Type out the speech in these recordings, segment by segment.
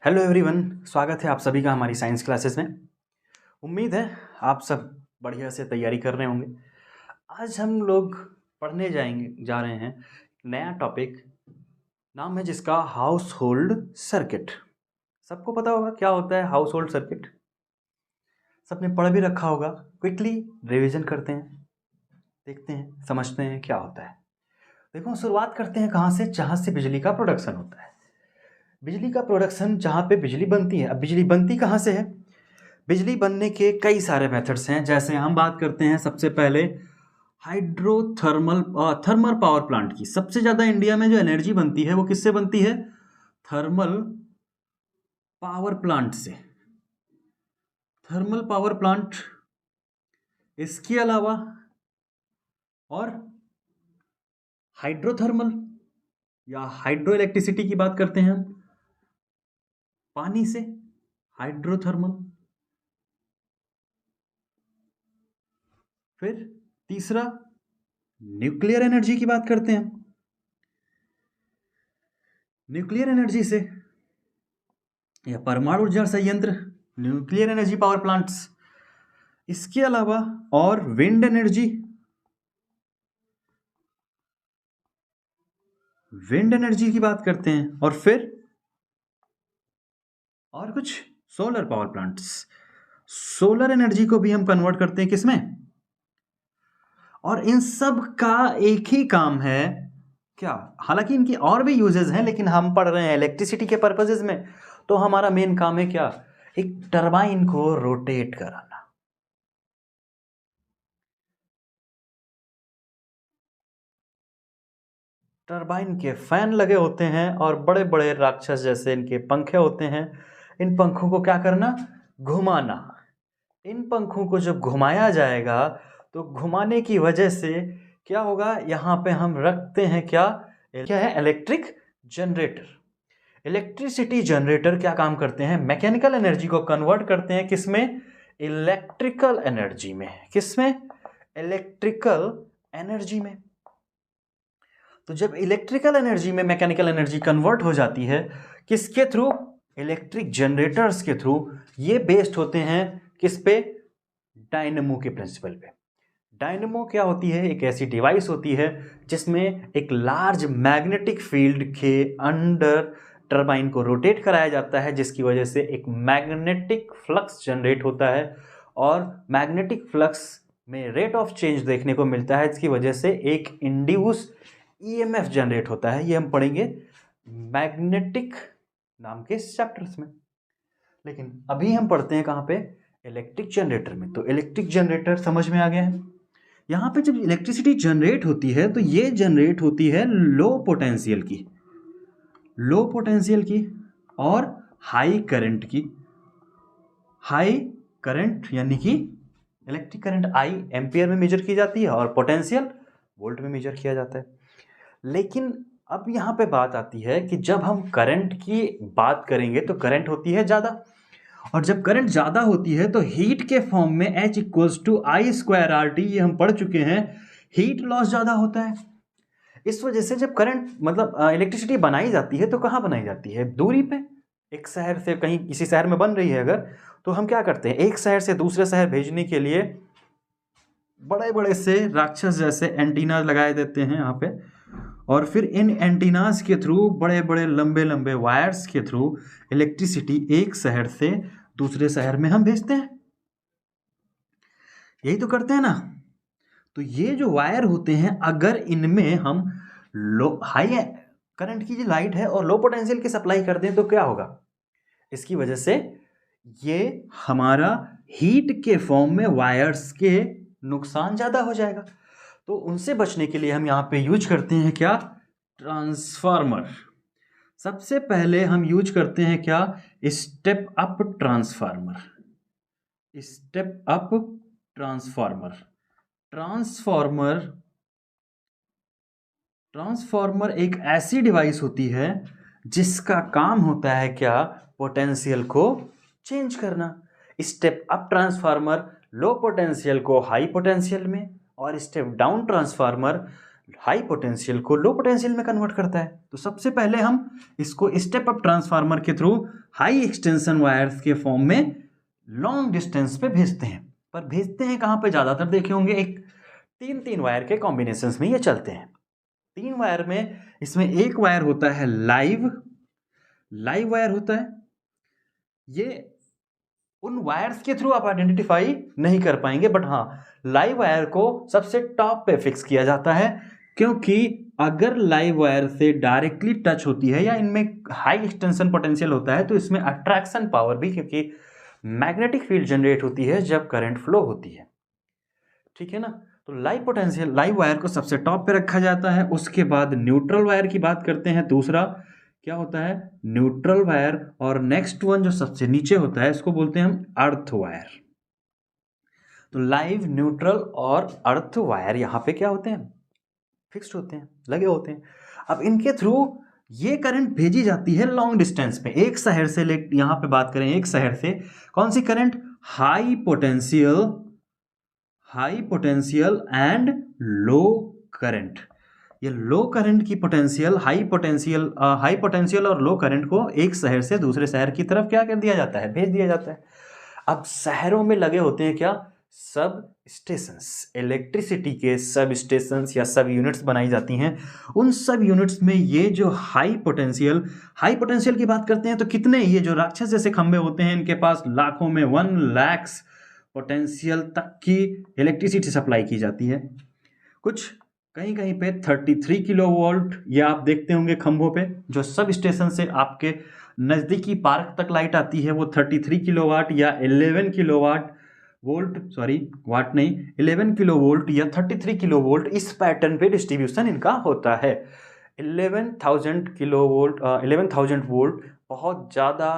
Hello everyone, स्वागत है आप सभी का हमारी साइंस क्लासेस में। उम्मीद है आप सब बढ़िया से तैयारी कर रहे होंगे। आज हम लोग पढ़ने जा रहे हैं नया टॉपिक, नाम है जिसका हाउस होल्ड सर्किट। सबको पता होगा क्या होता है हाउस होल्ड सर्किट, सबने पढ़ भी रखा होगा। क्विकली रिवीजन करते हैं, देखते हैं, समझते हैं क्या होता है। देखो, शुरुआत करते हैं कहाँ से, जहाँ से बिजली का प्रोडक्शन होता है। बिजली का प्रोडक्शन, जहाँ पे बिजली बनती है। अब बिजली बनती कहाँ से है? बिजली बनने के कई सारे मेथड्स हैं। जैसे हम बात करते हैं सबसे पहले थर्मल पावर प्लांट की। सबसे ज़्यादा इंडिया में जो एनर्जी बनती है वो किससे बनती है? थर्मल पावर प्लांट से। थर्मल पावर प्लांट, इसके अलावा और हाइड्रोथर्मल या हाइड्रो इलेक्ट्रिसिटी की बात करते हैं हम, पानी से, हाइड्रोथर्मल। फिर तीसरा न्यूक्लियर एनर्जी की बात करते हैं। न्यूक्लियर एनर्जी से या परमाणु ऊर्जा संयंत्र, न्यूक्लियर एनर्जी पावर प्लांट्स। इसके अलावा और विंड एनर्जी, विंड एनर्जी की बात करते हैं। और फिर और कुछ solar power plants. Solar energy को भी हम कन्वर्ट करते हैं किसमें? और इन सब का एक ही काम है क्या? हालांकि इनकी और भी यूजेस हैं, लेकिन हम पढ़ रहे हैं इलेक्ट्रिसिटी के पर्पसेस में, तो हमारा मेन काम है क्या? एक टरबाइन को रोटेट कराना। टरबाइन के फैन लगे होते हैं और बड़े बड़े राक्षस जैसे इनके पंखे होते हैं। इन पंखों को क्या करना? घुमाना। इन पंखों को जब घुमाया जाएगा तो घुमाने की वजह से क्या होगा? यहाँ पे हम रखते हैं क्या है? Electric generator. इलेक्ट्रिसिटी जनरेटर क्या काम करते हैं? मैकेनिकल एनर्जी को कन्वर्ट करते हैं किसमें? इलेक्ट्रिकल एनर्जी में। किसमें? इलेक्ट्रिकल एनर्जी में। तो जब इलेक्ट्रिकल एनर्जी में मैकेनिकल एनर्जी कन्वर्ट हो जाती है, किसके थ्रू? इलेक्ट्रिक जनरेटर्स के थ्रू। ये बेस्ड होते हैं किस पे? डायनेमो के प्रिंसिपल पे। डायनेमो क्या होती है? एक ऐसी डिवाइस होती है जिसमें एक लार्ज मैग्नेटिक फील्ड के अंडर टरबाइन को रोटेट कराया जाता है, जिसकी वजह से एक मैग्नेटिक फ्लक्स जनरेट होता है। और मैग्नेटिक फ्लक्स में रेट ऑफ चेंज देखने को मिलता है, इसकी वजह से एक इंड्यूस ईएमएफ जनरेट होता है। ये हम पढ़ेंगे मैग्नेटिक नाम के चैप्टर्स में। लेकिन अभी हम पढ़ते हैं कहाँ पे? इलेक्ट्रिक जनरेटर में। तो इलेक्ट्रिक जनरेटर समझ में आ गया है। यहाँ पे जब इलेक्ट्रिसिटी जनरेट होती है तो ये जनरेट होती है लो पोटेंशियल की, लो पोटेंशियल की और हाई करंट की। हाई करंट यानी कि इलेक्ट्रिक करंट आई एम्पियर में मेजर की जाती है और पोटेंशियल वोल्ट में मेजर किया जाता है। लेकिन अब यहाँ पे बात आती है कि जब हम करंट की बात करेंगे तो करंट होती है ज़्यादा, और जब करंट ज़्यादा होती है तो हीट के फॉर्म में H=I²RT, ये हम पढ़ चुके हैं, हीट लॉस ज़्यादा होता है। इस वजह से जब करंट मतलब इलेक्ट्रिसिटी बनाई जाती है तो कहाँ बनाई जाती है? दूरी पे। एक शहर से कहीं किसी शहर में बन रही है अगर, तो हम क्या करते हैं? एक शहर से दूसरे शहर भेजने के लिए बड़े बड़े से राक्षस जैसे एंटीना लगाए देते हैं यहाँ पे, और फिर इन एंटीनास के थ्रू, बड़े बड़े लंबे लंबे वायर्स के थ्रू इलेक्ट्रिसिटी एक शहर से दूसरे शहर में हम भेजते हैं। यही तो करते हैं ना। तो ये जो वायर होते हैं, अगर इनमें हम लो हाई करंट की जो लाइट है और लो पोटेंशियल की सप्लाई कर दें तो क्या होगा? इसकी वजह से ये हमारा हीट के फॉर्म में वायर्स के नुकसान ज़्यादा हो जाएगा। तो उनसे बचने के लिए हम यहाँ पे यूज करते हैं क्या? ट्रांसफार्मर। सबसे पहले हम यूज करते हैं क्या? Step up transformer. Step up transformer. Transformer एक ऐसी डिवाइस होती है जिसका काम होता है क्या? पोटेंशियल को चेंज करना। Step up transformer low potential को हाई पोटेंशियल में, और step down transformer high potential को लो पोटेंशियल में कन्वर्ट करता है। तो सबसे पहले हम इसको स्टेप अप ट्रांसफार्मर के थ्रू हाई एक्सटेंशन वायर्स के फॉर्म में लॉन्ग डिस्टेंस पे भेजते हैं। पर भेजते हैं कहाँ पे? ज़्यादातर देखे होंगे एक 3 वायर के कॉम्बिनेशंस में ये चलते हैं। 3 वायर में इसमें एक वायर होता है लाइव वायर होता है। ये उन वायर्स के थ्रू आप आइडेंटिफाई नहीं कर पाएंगे, बट हाँ, लाइव वायर को सबसे टॉप पे फिक्स किया जाता है, क्योंकि अगर लाइव वायर से डायरेक्टली टच होती है या इनमें हाई एक्सटेंशन पोटेंशियल होता है तो इसमें अट्रैक्शन पावर भी, क्योंकि मैग्नेटिक फील्ड जनरेट होती है जब करंट फ्लो होती है, ठीक है ना। तो लाइव वायर को सबसे टॉप पे रखा जाता है। उसके बाद न्यूट्रल वायर की बात करते हैं। दूसरा क्या होता है? Neutral wire. और नेक्स्ट वन जो सबसे नीचे होता है इसको बोलते हैं हम अर्थ वायर। तो लाइव, न्यूट्रल और अर्थ वायर यहाँ पे क्या होते हैं? फिक्स्ड होते हैं, लगे होते हैं। अब इनके थ्रू ये करंट भेजी जाती है लॉन्ग डिस्टेंस पे। एक शहर से यहाँ पे बात करें, एक शहर से कौन सी current? High potential and low current. ये लो करंट की पोटेंशियल, हाई पोटेंशियल और लो करंट को एक शहर से दूसरे शहर की तरफ क्या कर दिया जाता है? भेज दिया जाता है। अब शहरों में लगे होते हैं क्या? सब स्टेशंस, इलेक्ट्रिसिटी के सब स्टेशंस या सब यूनिट्स बनाई जाती हैं। उन सब यूनिट्स में ये जो हाई पोटेंशियल की बात करते हैं तो कितने, ये जो राक्षस जैसे खंभे होते हैं इनके पास लाखों में 1 लाख पोटेंशियल तक की इलेक्ट्रिसिटी सप्लाई की जाती है। कुछ कहीं कहीं पे 33 किलोवोल्ट, या आप देखते होंगे खंभों पे जो सब स्टेशन से आपके नज़दीकी पार्क तक लाइट आती है, वो 33 किलोवाट या 11 किलोवाट वोल्ट, सॉरी वाट नहीं, 11 किलोवोल्ट या 33 किलोवोल्ट, इस पैटर्न पे डिस्ट्रीब्यूशन इनका होता है। 11,000 वोल्ट बहुत ज़्यादा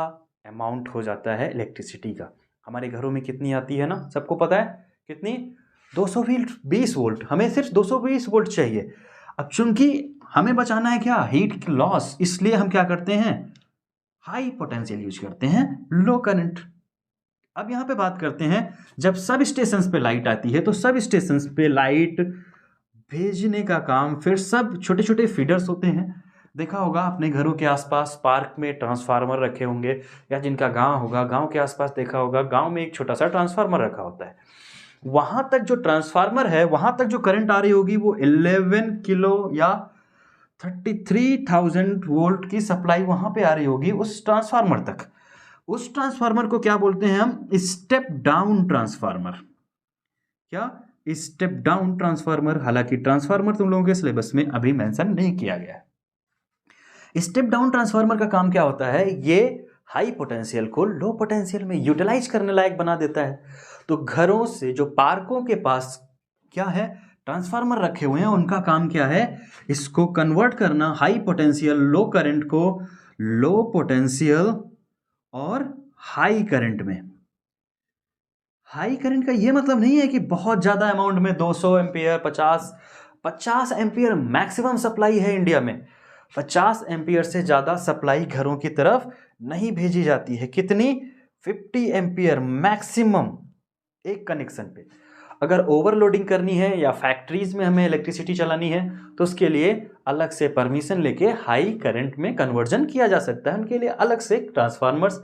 अमाउंट हो जाता है इलेक्ट्रिसिटी का। हमारे घरों में कितनी आती है ना, सबको पता है कितनी? 220 वोल्ट। हमें सिर्फ 220 वोल्ट चाहिए। अब चूंकि हमें बचाना है क्या? हीट लॉस, इसलिए हम क्या करते हैं? हाई पोटेंशियल यूज करते हैं, लो करंट। अब यहां पे बात करते हैं, जब सब स्टेशंस पे लाइट आती है तो सब स्टेशंस पे लाइट भेजने का काम फिर सब छोटे छोटे फीडर्स होते हैं। देखा होगा अपने घरों के आसपास पार्क में ट्रांसफार्मर रखे होंगे, या जिनका गांव होगा गांव के आसपास देखा होगा गांव में एक छोटा सा ट्रांसफार्मर रखा होता है। वहां तक जो ट्रांसफार्मर है, वहां तक जो करंट आ रही होगी वो 11 किलो या 33,000 वोल्ट की सप्लाई वहां पे आ रही होगी उस ट्रांसफार्मर तक। उस ट्रांसफार्मर को क्या बोलते हैं हम? Step down transformer. क्या? Step down transformer. हालांकि ट्रांसफार्मर तुम लोगों के सिलेबस में अभी मेंशन नहीं किया गया है। स्टेप डाउन ट्रांसफार्मर का काम क्या होता है? ये हाई पोटेंशियल को लो पोटेंशियल में यूटिलाइज करने लायक बना देता है। तो घरों से जो पार्कों के पास क्या है, ट्रांसफार्मर रखे हुए हैं, उनका काम क्या है? इसको कन्वर्ट करना, हाई पोटेंशियल लो करंट को लो पोटेंशियल और हाई करंट में। हाई करंट का ये मतलब नहीं है कि बहुत ज़्यादा अमाउंट में 200 एम्पियर, 50 एम्पियर मैक्सिमम सप्लाई है इंडिया में। 50 एम्पियर से ज़्यादा सप्लाई घरों की तरफ नहीं भेजी जाती है। कितनी? 50 एम्पियर मैक्सिमम एक कनेक्शन पे। अगर ओवरलोडिंग करनी है या फैक्ट्रीज में हमें इलेक्ट्रिसिटी चलानी है तो उसके लिए अलग से परमिशन लेके हाई करंट में कन्वर्जन किया जा सकता है। उनके लिए अलग से ट्रांसफार्मर्स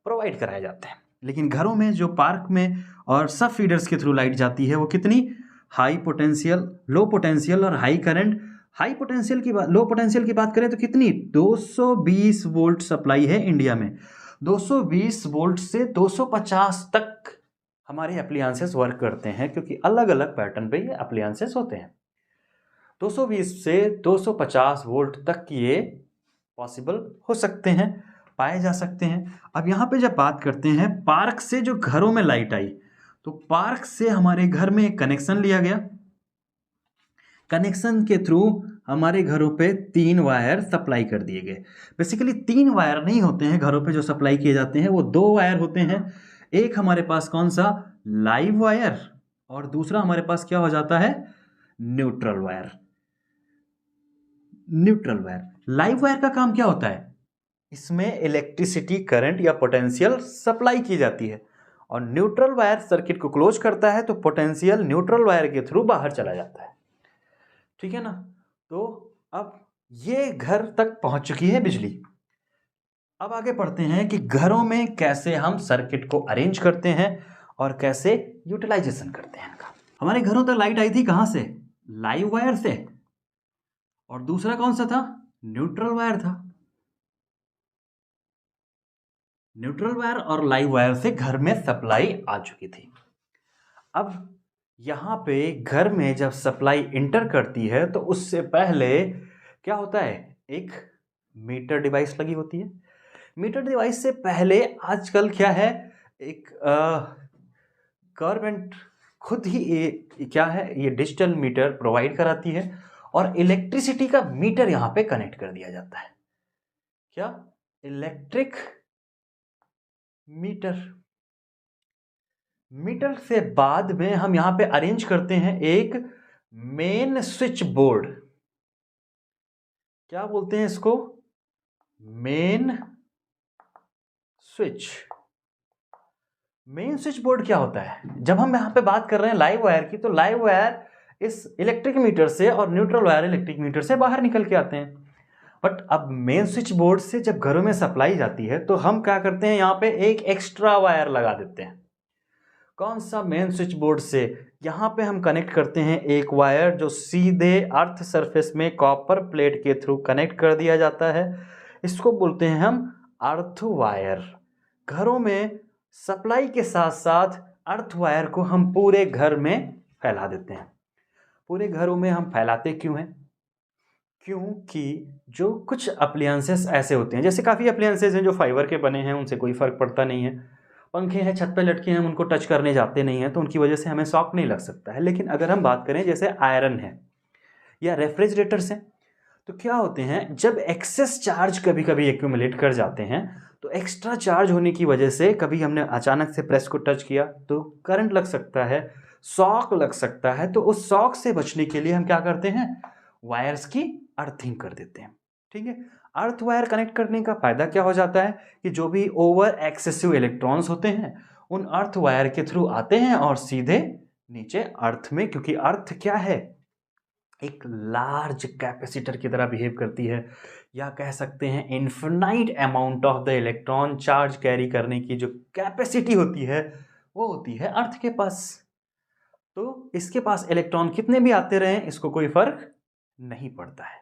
प्रोवाइड कराए जाते हैं। लेकिन घरों में जो पार्क में और सब फीडर्स के थ्रू लाइट जाती है वो कितनी? हाई पोटेंशियल, लो पोटेंशियल और हाई करंट। लो पोटेंशियल की बात करें तो कितनी? 220 वोल्ट सप्लाई है इंडिया में। 220 वोल्ट से 250 तक हमारे एप्लियंसेस वर्क करते हैं, क्योंकि अलग अलग पैटर्न पे ये एप्लियंसेस होते हैं। 220 से 250 वोल्ट तक ये पॉसिबल हो सकते हैं, पाए जा सकते हैं। अब यहाँ पे जब बात करते हैं पार्क से जो घरों में लाइट आई, तो पार्क से हमारे घर में एक कनेक्शन लिया गया। कनेक्शन के थ्रू हमारे घरों पे 3 वायर सप्लाई कर दिए गए। बेसिकली 3 वायर नहीं होते हैं घरों पे जो सप्लाई किए जाते हैं, वो 2 वायर होते हैं। एक हमारे पास कौन सा? लाइव वायर, और दूसरा हमारे पास क्या हो जाता है? Neutral wire. लाइव वायर का काम क्या होता है? इसमें इलेक्ट्रिसिटी, करंट या पोटेंशियल सप्लाई की जाती है, और न्यूट्रल वायर सर्किट को क्लोज करता है, तो पोटेंशियल न्यूट्रल वायर के थ्रू बाहर चला जाता है। ठीक है ना। तो अब ये घर तक पहुंच चुकी है बिजली। अब आगे पढ़ते हैं कि घरों में कैसे हम सर्किट को अरेंज करते हैं और कैसे यूटिलाइजेशन करते हैं इनका। हमारे घरों तक लाइट आई थी कहाँ से? लाइव वायर से। और दूसरा कौन सा था? न्यूट्रल वायर था। न्यूट्रल वायर और लाइव वायर से घर में सप्लाई आ चुकी थी। अब यहाँ पे घर में जब सप्लाई इंटर करती है तो उससे पहले क्या होता है? एक मीटर डिवाइस लगी होती है। मीटर डिवाइस से पहले आजकल क्या है, एक गवर्नमेंट खुद ही क्या है, ये डिजिटल मीटर प्रोवाइड कराती है और इलेक्ट्रिसिटी का मीटर यहाँ पे कनेक्ट कर दिया जाता है। क्या? Electric meter. मीटर से बाद में हम यहाँ पे अरेंज करते हैं एक मेन स्विच बोर्ड। क्या बोलते हैं इसको? Main switch. Main switch board क्या होता है? जब हम यहाँ पे बात कर रहे हैं लाइव वायर की, तो लाइव वायर इस इलेक्ट्रिक मीटर से और न्यूट्रल वायर इलेक्ट्रिक मीटर से बाहर निकल के आते हैं। बट अब मेन स्विच बोर्ड से जब घरों में सप्लाई जाती है तो हम क्या करते हैं, यहाँ पे एक एक्स्ट्रा वायर लगा देते हैं। कौन सा? मेन स्विच बोर्ड से यहाँ पे हम कनेक्ट करते हैं एक वायर जो सीधे अर्थ सरफेस में कॉपर प्लेट के थ्रू कनेक्ट कर दिया जाता है। इसको बोलते हैं हम अर्थ वायर। घरों में सप्लाई के साथ साथ अर्थ वायर को हम पूरे घर में फैला देते हैं। पूरे घरों में हम फैलाते क्यों हैं? क्योंकि जो कुछ अप्लायंसेस ऐसे होते हैं, जैसे काफ़ी अप्लायंसेस हैं जो फाइबर के बने हैं, उनसे कोई फ़र्क पड़ता नहीं है। पंखे हैं छत पे लटके हैं, हम उनको टच करने जाते नहीं हैं, तो उनकी वजह से हमें शॉक नहीं लग सकता है। लेकिन अगर हम बात करें जैसे आयरन है या रेफ्रिजरेटर्स हैं, तो क्या होते हैं, जब एक्सेस चार्ज कभी कभी एक्यूमुलेट कर जाते हैं तो एक्स्ट्रा चार्ज होने की वजह से कभी हमने अचानक से प्रेस को टच किया तो करंट लग सकता है, शॉक लग सकता है। तो उस शॉक से बचने के लिए हम क्या करते हैं? वायर्स की अर्थिंग कर देते हैं। ठीक है। अर्थ वायर कनेक्ट करने का फायदा क्या हो जाता है कि जो भी ओवर एक्सेसिव इलेक्ट्रॉन्स होते हैं उन अर्थ वायर के थ्रू आते हैं और सीधे नीचे अर्थ में, क्योंकि अर्थ क्या है, एक लार्ज कैपेसिटर की तरह बिहेव करती है, या कह सकते हैं infinite amount of the electron charge carry करने की जो कैपेसिटी होती है वो होती है अर्थ के पास। तो इसके पास इलेक्ट्रॉन कितने भी आते रहें इसको कोई फर्क नहीं पड़ता है।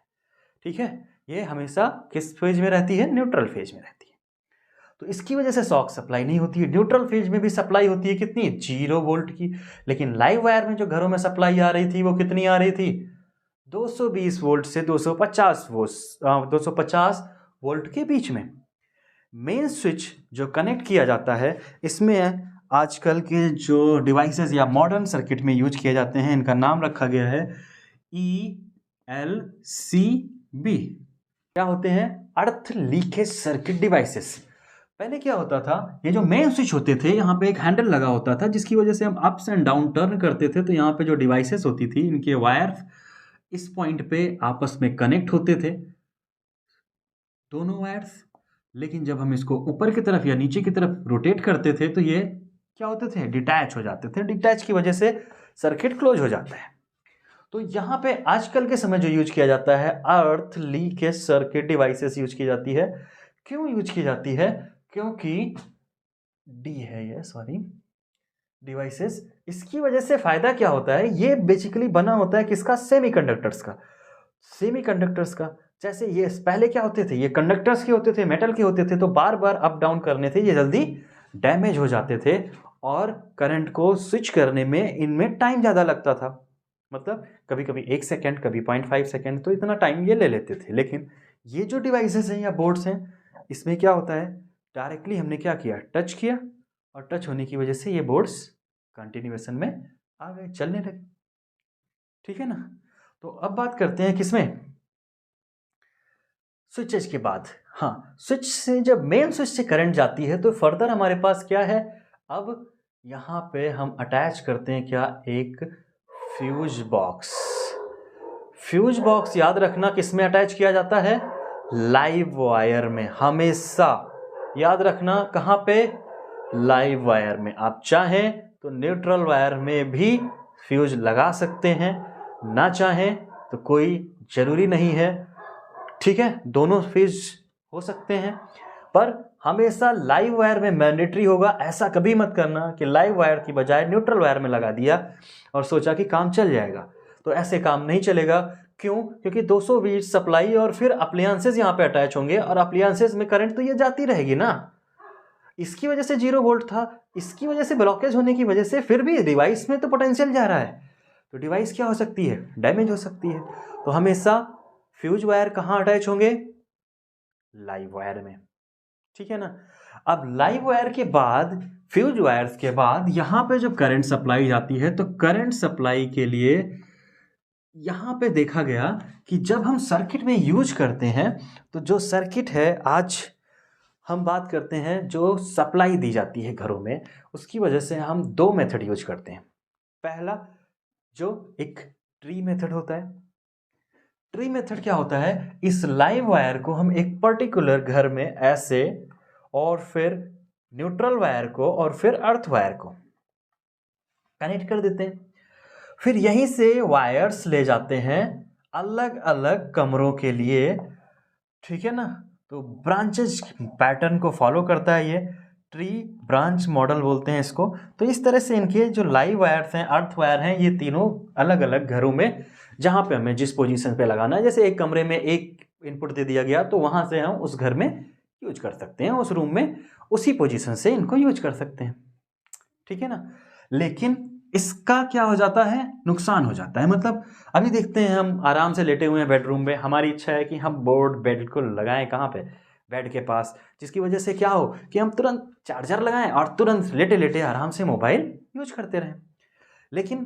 ठीक है। ये हमेशा किस फेज में रहती है? न्यूट्रल फेज में रहती है। तो इसकी वजह से शॉक सप्लाई नहीं होती है। न्यूट्रल फेज में भी सप्लाई होती है कितनी? 0 वोल्ट की। लेकिन लाइव वायर में जो घरों में सप्लाई आ रही थी वो कितनी आ रही थी? 220 वोल्ट से 250 वोल्ट के बीच में। मेन स्विच जो कनेक्ट किया जाता है, इसमें आजकल के जो डिवाइसेस या मॉडर्न सर्किट में यूज किए जाते हैं, इनका नाम रखा गया है ELCB। क्या होते हैं? अर्थ लीकेज सर्किट डिवाइसेस। पहले क्या होता था, ये जो मेन स्विच होते थे यहाँ पे एक हैंडल लगा होता था जिसकी वजह से हम अप्स एंड डाउन टर्न करते थे, तो यहाँ पे जो डिवाइसेस होती थी इनके वायर्स इस पॉइंट पे आपस में कनेक्ट होते थे, दोनों वायर्स। लेकिन जब हम इसको ऊपर की तरफ या नीचे की तरफ रोटेट करते थे तो ये क्या होते थे? डिटैच हो जाते थे। डिटैच की वजह से सर्किट क्लोज हो जाता है। तो यहाँ पे आजकल के समय जो यूज किया जाता है अर्थ लीकेज सर्किट डिवाइसेस यूज की जाती है। क्यों यूज की जाती है? क्योंकि डी है ये, सॉरी, डिवाइसेस। इसकी वजह से फायदा क्या होता है, ये बेसिकली बना होता है किसका? सेमीकंडक्टर्स का। सेमीकंडक्टर्स का। जैसे ये पहले क्या होते थे, ये कंडक्टर्स के होते थे, मेटल के होते थे, तो बार बार अप डाउन करने थे, ये जल्दी डैमेज हो जाते थे और करंट को स्विच करने में इनमें टाइम ज़्यादा लगता था। मतलब कभी कभी 1 सेकेंड, कभी 0.5 सेकेंड, तो इतना टाइम ये ले लेते थे। लेकिन ये जो डिवाइसेस हैं या बोर्ड्स हैं, इसमें क्या होता है, डायरेक्टली हमने क्या किया? टच किया, और टच होने की वजह से ये बोर्ड्स कंटिन्यूएशन में आ गए, चलने लगे। ठीक है ना। तो अब बात करते हैं किसमें? स्विचेस के बाद। हाँ, स्विच से जब मेन स्विच से करंट जाती है तो फर्दर हमारे पास क्या है, अब यहाँ पे हम अटैच करते हैं क्या? एक फ्यूज बॉक्स। फ्यूज बॉक्स याद रखना किस में अटैच किया जाता है? लाइव वायर में। हमेशा याद रखना, कहाँ पे? लाइव वायर में। आप चाहें तो न्यूट्रल वायर में भी फ्यूज लगा सकते हैं, ना चाहें तो कोई ज़रूरी नहीं है। ठीक है, दोनों फ्यूज हो सकते हैं। पर हमेशा लाइव वायर में मैंडेटरी होगा। ऐसा कभी मत करना कि लाइव वायर की बजाय न्यूट्रल वायर में लगा दिया और सोचा कि काम चल जाएगा, तो ऐसे काम नहीं चलेगा। क्यों? क्योंकि 220 सप्लाई और फिर अप्लायंसेस यहाँ पे अटैच होंगे और अप्लायंसेस में करंट तो ये जाती रहेगी ना। इसकी वजह से 0 वोल्ट था, इसकी वजह से ब्लॉकेज होने की वजह से फिर भी डिवाइस में तो पोटेंशियल जा रहा है, तो डिवाइस क्या हो सकती है? डैमेज हो सकती है। तो हमेशा फ्यूज वायर कहाँ अटैच होंगे? लाइव वायर में, ठीक है ना। अब लाइव वायर के बाद, फ्यूज वायर्स के बाद यहाँ पे जब करंट सप्लाई जाती है, तो करंट सप्लाई के लिए यहाँ पे देखा गया कि जब हम सर्किट में यूज करते हैं, तो जो सर्किट है, आज हम बात करते हैं जो सप्लाई दी जाती है घरों में, उसकी वजह से हम 2 मेथड यूज करते हैं। पहला जो एक ट्री मेथड होता है। ट्री मेथड क्या होता है? इस लाइव वायर को हम एक पर्टिकुलर घर में ऐसे, और फिर न्यूट्रल वायर को और फिर अर्थ वायर को कनेक्ट कर देते हैं। फिर यहीं से वायर्स ले जाते हैं अलग अलग कमरों के लिए, ठीक है ना। तो ब्रांचेज पैटर्न को फॉलो करता है ये, ट्री ब्रांच मॉडल बोलते हैं इसको। तो इस तरह से इनके जो लाइव वायर्स हैं, अर्थ वायर हैं, ये तीनों अलग अलग घरों में जहाँ पे हमें जिस पोजीशन पे लगाना है, जैसे एक कमरे में एक इनपुट दे दिया गया तो वहाँ से हम उस घर में यूज कर सकते हैं, उस रूम में उसी पोजीशन से इनको यूज कर सकते हैं, ठीक है ना। लेकिन इसका क्या हो जाता है? नुकसान हो जाता है। मतलब अभी देखते हैं, हम आराम से लेटे हुए हैं बेडरूम में, हमारी इच्छा है कि हम बोर्ड बेड को लगाएं कहाँ पे? बेड के पास, जिसकी वजह से क्या हो कि हम तुरंत चार्जर लगाएं और तुरंत लेटे लेटे आराम से मोबाइल यूज करते रहें। लेकिन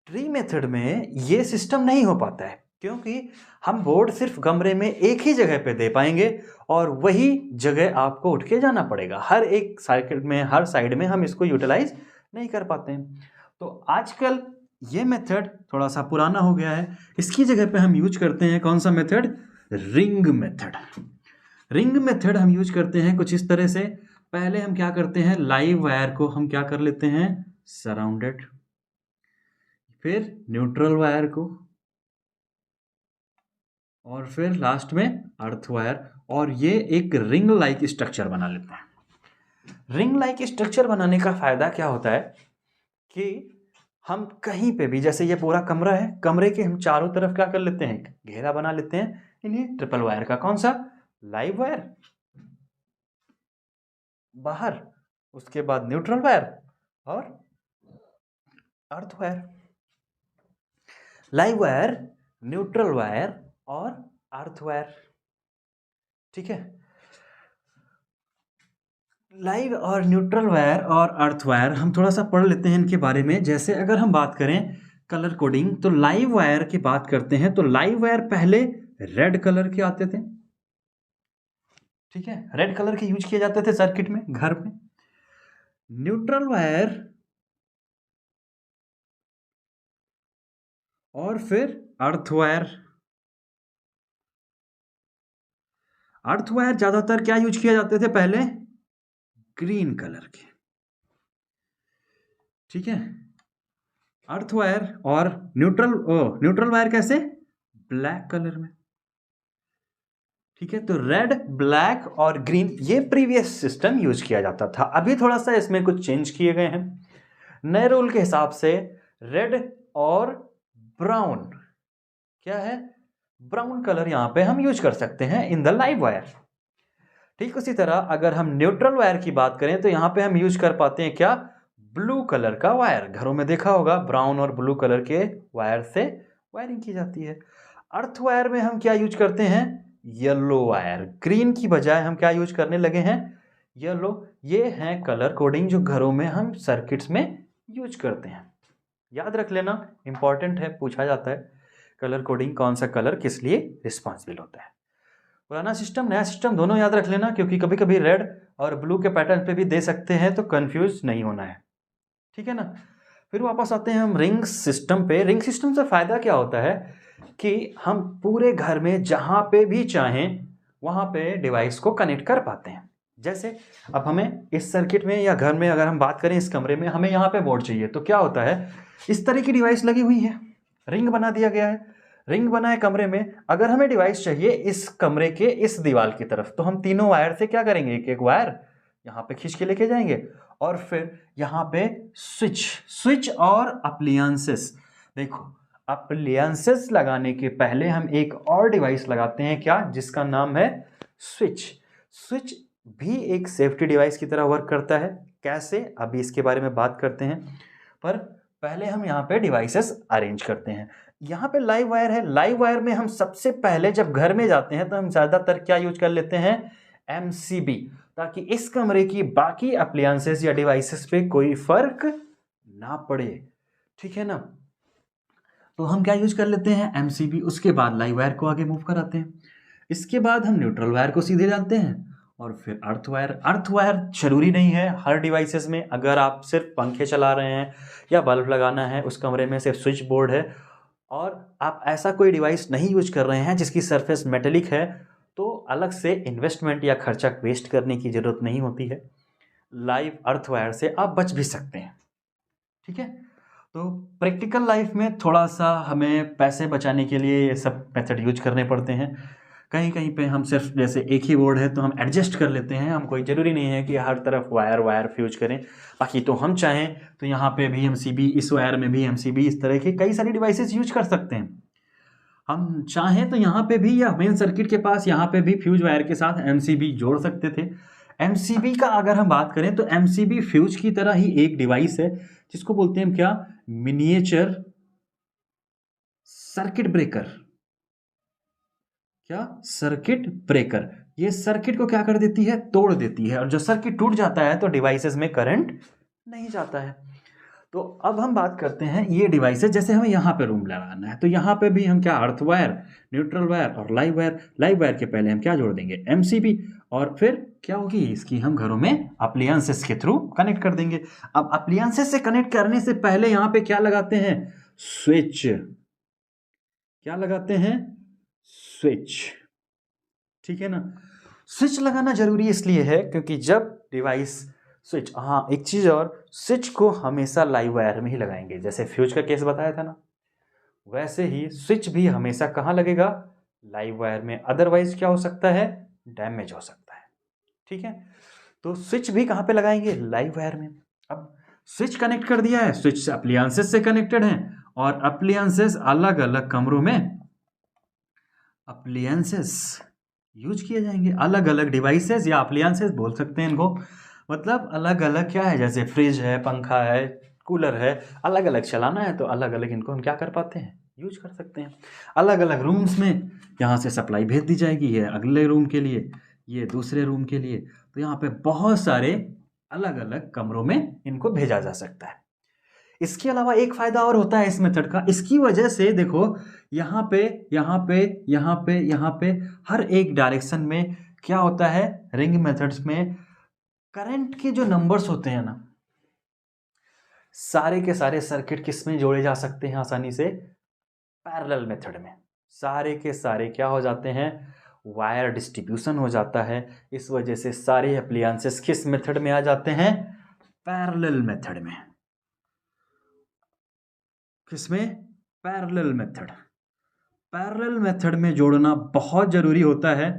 ट्री मेथड में ये सिस्टम नहीं हो पाता है, क्योंकि हम बोर्ड सिर्फ कमरे में एक ही जगह पे दे पाएंगे और वही जगह आपको उठ के जाना पड़ेगा। हर एक सर्किट में, हर साइड में हम इसको यूटिलाइज नहीं कर पाते हैं। तो आजकल ये मेथड थोड़ा सा पुराना हो गया है। इसकी जगह पे हम यूज करते हैं कौन सा method? Ring method. Ring method हम यूज करते हैं कुछ इस तरह से। पहले हम क्या करते हैं? लाइव वायर को हम क्या कर लेते हैं? सराउंडेड, फिर न्यूट्रल वायर को, और फिर लास्ट में अर्थ वायर, और ये एक रिंग लाइक स्ट्रक्चर बना लेते हैं। रिंग लाइक स्ट्रक्चर बनाने का फायदा क्या होता है कि हम कहीं पे भी, जैसे ये पूरा कमरा है, कमरे के हम चारों तरफ क्या कर लेते हैं? घेरा बना लेते हैं इन्हें ट्रिपल वायर का। कौन सा? लाइव वायर बाहर, उसके बाद न्यूट्रल वायर और earth wire. Live wire, neutral wire और अर्थ वायर, ठीक है। लाइव और न्यूट्रल वायर और अर्थ वायर हम थोड़ा सा पढ़ लेते हैं इनके बारे में। जैसे अगर हम बात करें कलर कोडिंग, तो लाइव वायर की बात करते हैं तो लाइव वायर पहले रेड कलर के आते थे, ठीक है, रेड कलर के यूज किए जाते थे सर्किट में, घर में। न्यूट्रल वायर और फिर अर्थ वायर। अर्थ वायर ज्यादातर क्या यूज किए जाते थे पहले? ग्रीन कलर के, ठीक है। अर्थ वायर और न्यूट्रल वायर कैसे? ब्लैक कलर में, ठीक है। तो रेड, ब्लैक और ग्रीन, ये प्रीवियस सिस्टम यूज किया जाता था। अभी थोड़ा सा इसमें कुछ चेंज किए गए हैं नए रूल के हिसाब से। रेड और ब्राउन, क्या है? ब्राउन कलर यहां पे हम यूज कर सकते हैं इन द लाइव वायर। ठीक उसी तरह अगर हम न्यूट्रल वायर की बात करें तो यहां पे हम यूज कर पाते हैं क्या? ब्लू कलर का वायर। घरों में देखा होगा ब्राउन और ब्लू कलर के वायर से वायरिंग की जाती है। अर्थ वायर में हम क्या यूज करते हैं? Yellow wire. ग्रीन की बजाय हम क्या यूज करने लगे हैं? येलो। ये है कलर कोडिंग जो घरों में हम सर्किट्स में यूज करते हैं। याद रख लेना, इंपॉर्टेंट है, पूछा जाता है कलर कोडिंग, कौन सा कलर किस लिए रिस्पॉन्सिबल होता है। पुराना सिस्टम नया सिस्टम दोनों याद रख लेना, क्योंकि कभी कभी रेड और ब्लू के पैटर्न पे भी दे सकते हैं, तो कंफ्यूज नहीं होना है, ठीक है ना। फिर वापस आते हैं हम रिंग सिस्टम पे। रिंग सिस्टम से फायदा क्या होता है कि हम पूरे घर में जहां पे भी चाहें वहां पे डिवाइस को कनेक्ट कर पाते हैं। जैसे अब हमें इस सर्किट में या घर में अगर हम बात करें, इस कमरे में हमें यहाँ पे बोर्ड चाहिए, तो क्या होता है? इस तरह की डिवाइस लगी हुई है, रिंग बना दिया गया है। रिंग बना है कमरे में, अगर हमें डिवाइस चाहिए इस कमरे के इस दीवार की तरफ, तो हम तीनों वायर से क्या करेंगे, एक एक वायर यहाँ पे खींच के लेके जाएंगे और फिर यहाँ पे स्विच और अप्लायंसेस। देखो अप्लायंसेस लगाने के पहले हम एक और डिवाइस लगाते हैं क्या, जिसका नाम है स्विच भी एक सेफ्टी डिवाइस की तरह वर्क करता है। कैसे, अभी इसके बारे में बात करते हैं, पर पहले हम यहाँ पे डिवाइसेस अरेंज करते हैं। यहाँ पे लाइव वायर है, लाइव वायर में हम सबसे पहले जब घर में जाते हैं तो हम ज़्यादातर क्या यूज कर लेते हैं, MCB, ताकि इस कमरे की बाकी अप्लायंसेस या डिवाइसेस पे कोई फर्क ना पड़े, ठीक है ना। तो हम क्या यूज कर लेते हैं, MCB। उसके बाद लाइव वायर को आगे मूव कराते हैं, इसके बाद हम न्यूट्रल वायर को सीधे डालते हैं और फिर अर्थ वायर जरूरी नहीं है हर डिवाइसेस में। अगर आप सिर्फ पंखे चला रहे हैं या बल्ब लगाना है, उस कमरे में सिर्फ स्विच बोर्ड है और आप ऐसा कोई डिवाइस नहीं यूज कर रहे हैं जिसकी सरफेस मेटेलिक है, तो अलग से इन्वेस्टमेंट या खर्चा वेस्ट करने की ज़रूरत नहीं होती है। लाइव अर्थ वायर से आप बच भी सकते हैं, ठीक है। तो प्रैक्टिकल लाइफ में थोड़ा सा हमें पैसे बचाने के लिए ये सब मेथड यूज करने पड़ते हैं। कहीं कहीं पे हम सिर्फ जैसे एक ही बोर्ड है तो हम एडजस्ट कर लेते हैं, हम कोई ज़रूरी नहीं है कि हर तरफ वायर फ्यूज करें। बाकी तो हम चाहें तो यहाँ पे भी MCB, इस वायर में भी MCB, इस तरह के कई सारी डिवाइसेस यूज कर सकते हैं। हम चाहें तो यहाँ पे भी या मेन सर्किट के पास यहाँ पे भी फ्यूज वायर के साथ MCB जोड़ सकते थे। MCB का अगर हम बात करें तो MCB फ्यूज की तरह ही एक डिवाइस है जिसको बोलते हैं हम क्या, मिनिएचर सर्किट ब्रेकर। क्या, सर्किट ब्रेकर। ये सर्किट को क्या कर देती है, तोड़ देती है, और जो सर्किट टूट जाता है तो डिवाइसेस में करंट नहीं जाता है। तो अब हम बात करते हैं ये डिवाइसेस, जैसे हमें यहाँ पे रूम लगाना है तो यहाँ पे भी हम क्या, अर्थ वायर, न्यूट्रल वायर और लाइव वायर के पहले हम क्या जोड़ देंगे, MCB, और फिर क्या होगी, इसकी हम घरों में अप्लायंसेस के थ्रू कनेक्ट कर देंगे। अब अप्लायंसेस से कनेक्ट करने से पहले यहाँ पे क्या लगाते हैं, स्विच। क्या लगाते हैं, स्विच, ठीक है ना। स्विच लगाना जरूरी इसलिए है क्योंकि जब डिवाइस स्विच, हाँ एक चीज और, स्विच को हमेशा लाइव वायर में ही लगाएंगे। जैसे फ्यूज का केस बताया था ना, वैसे ही स्विच भी हमेशा कहाँ लगेगा, लाइव वायर में। अदरवाइज क्या हो सकता है, डैमेज हो सकता है, ठीक है। तो स्विच भी कहाँ पे लगाएंगे, लाइव वायर में। अब स्विच कनेक्ट कर दिया है, स्विच अप्लायंसेस से कनेक्टेड है और अप्लायंसेस अलग अलग कमरों में अप्लायंसेस यूज किए जाएंगे। अलग अलग डिवाइसेस या अप्लायंसेस बोल सकते हैं इनको, मतलब अलग अलग क्या है, जैसे फ्रिज है, पंखा है, कूलर है, अलग अलग चलाना है तो अलग अलग इनको हम क्या कर पाते हैं, यूज कर सकते हैं। अलग अलग रूम्स में यहाँ से सप्लाई भेज दी जाएगी, ये अगले रूम के लिए, ये दूसरे रूम के लिए। तो यहाँ पे बहुत सारे अलग अलग कमरों में इनको भेजा जा सकता है। इसके अलावा एक फायदा और होता है इस मेथड का, इसकी वजह से देखो यहाँ पे यहाँ पे यहाँ पे यहाँ पे हर एक डायरेक्शन में क्या होता है, रिंग मेथड्स में करंट के जो नंबर्स होते हैं ना, सारे के सारे सर्किट किस में जोड़े जा सकते हैं आसानी से, पैरेलल मेथड में। सारे के सारे क्या हो जाते हैं, वायर डिस्ट्रीब्यूशन हो जाता है। इस वजह से सारे अप्लायंसेस किस मेथड में आ जाते हैं, पैरेलल मेथड में। किसमें, पैरेलल मेथड। पैरेलल मेथड में जोड़ना बहुत जरूरी होता है।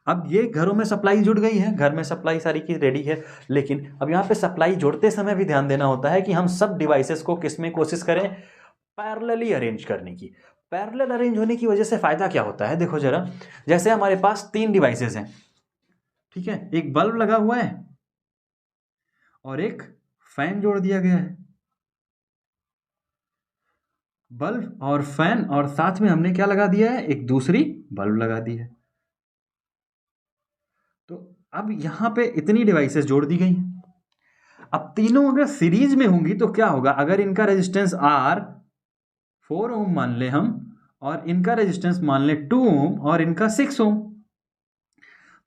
अब ये घरों में सप्लाई जुड़ गई है, घर में सप्लाई सारी की रेडी है, लेकिन अब यहाँ पे सप्लाई जोड़ते समय भी ध्यान देना होता है कि हम सब डिवाइसेस को किसमें कोशिश करें, पैरेलली अरेंज करने की। पैरेलल अरेंज होने की वजह से फायदा क्या होता है, देखो जरा, जैसे हमारे पास 3 डिवाइसेस हैं, ठीक है, एक बल्ब लगा हुआ है और एक फैन जोड़ दिया गया है। बल्ब और फैन, और साथ में हमने क्या लगा दिया है, एक दूसरी बल्ब लगा दी है। तो अब यहां पे इतनी डिवाइसेस जोड़ दी गई हैं। अब तीनों अगर सीरीज में होंगी तो क्या होगा, अगर इनका रेजिस्टेंस R 4 ओम मान ले हम, और इनका रेजिस्टेंस मान ले 2 ओम और इनका 6 ओम,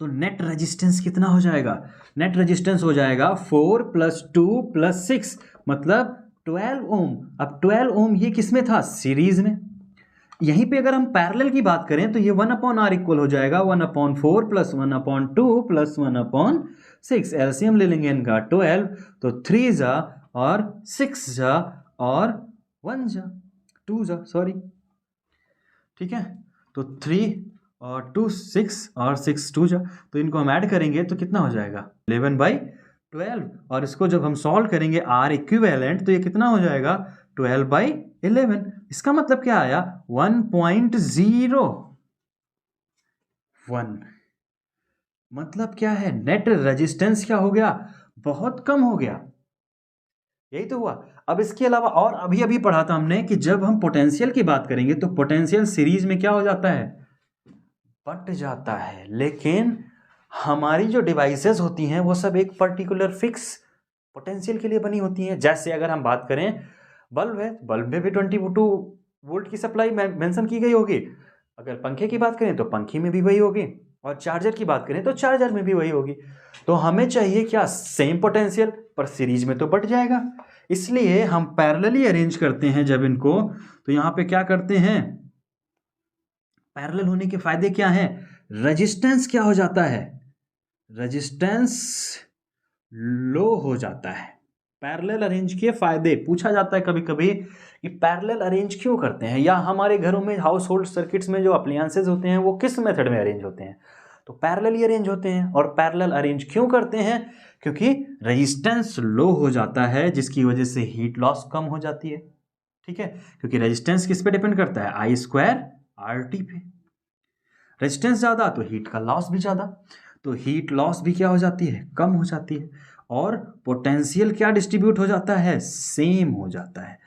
तो नेट रेजिस्टेंस कितना हो जाएगा, नेट रेजिस्टेंस हो जाएगा 4 + 2 + 6, मतलब 12 ओम। अब 12 ओम ये किसमें था, सीरीज में। यहीं पे अगर हम पैरेलल की बात करें तो ये 1/R इक्वल हो जाएगा 1/4 + 1/2 + 1/6। एलसीएम ले लेंगे इनका 12, तो 3 जा और 6 जा और 1 जा 2 जा, सॉरी ठीक है, तो 3 और 2 6 और 6 2 जा, तो इनको हम ऐड करेंगे तो कितना हो जाएगा 11/12। और इसको जब हम सॉल्व करेंगे आर इक्विवेलेंट तो ये कितना हो जाएगा 12/11। इसका मतलब क्या आया 1.01। मतलब क्या है, नेट रेजिस्टेंस क्या हो गया, बहुत कम हो गया। यही तो हुआ। अब इसके अलावा और अभी अभी पढ़ा था हमने कि जब हम पोटेंशियल की बात करेंगे तो पोटेंशियल सीरीज में क्या हो जाता है, बट जाता है। लेकिन हमारी जो डिवाइसेस होती हैं वो सब एक पर्टिकुलर फिक्स पोटेंशियल के लिए बनी होती हैं। जैसे अगर हम बात करें बल्ब है, बल्ब में भी 22 वोल्ट की सप्लाई मेंशन की गई होगी। अगर पंखे की बात करें तो पंखे में भी वही होगी, और चार्जर की बात करें तो चार्जर में भी वही होगी। तो हमें चाहिए क्या, सेम पोटेंशियल, पर सीरीज में तो बढ़ जाएगा। इसलिए हम पैरेलली अरेंज करते हैं जब इनको, तो यहां पे क्या करते हैं, पैरेलल होने के फायदे क्या हैं, रेजिस्टेंस क्या हो जाता है, रेजिस्टेंस लो हो जाता है। पैरेलल अरेंज के फायदे पूछा जाता है कभी कभी कि पैरेलल अरेंज क्यों करते हैं, या हमारे घरों में हाउस होल्ड सर्किट्स में जो अप्लायंसेज होते हैं वो किस मेथड में अरेंज होते हैं, तो पैरेलली अरेंज होते हैं। और पैरेलल अरेंज क्यों करते हैं, क्योंकि रेजिस्टेंस लो हो जाता है जिसकी वजह से हीट लॉस कम हो जाती है। ठीक है, क्योंकि रेजिस्टेंस किस पे डिपेंड करता है, I² RT पे। रेजिस्टेंस ज़्यादा तो हीट का लॉस भी ज़्यादा, तो हीट लॉस भी क्या हो जाती है, कम हो जाती है। और पोटेंशियल क्या डिस्ट्रीब्यूट हो जाता है, सेम हो जाता है।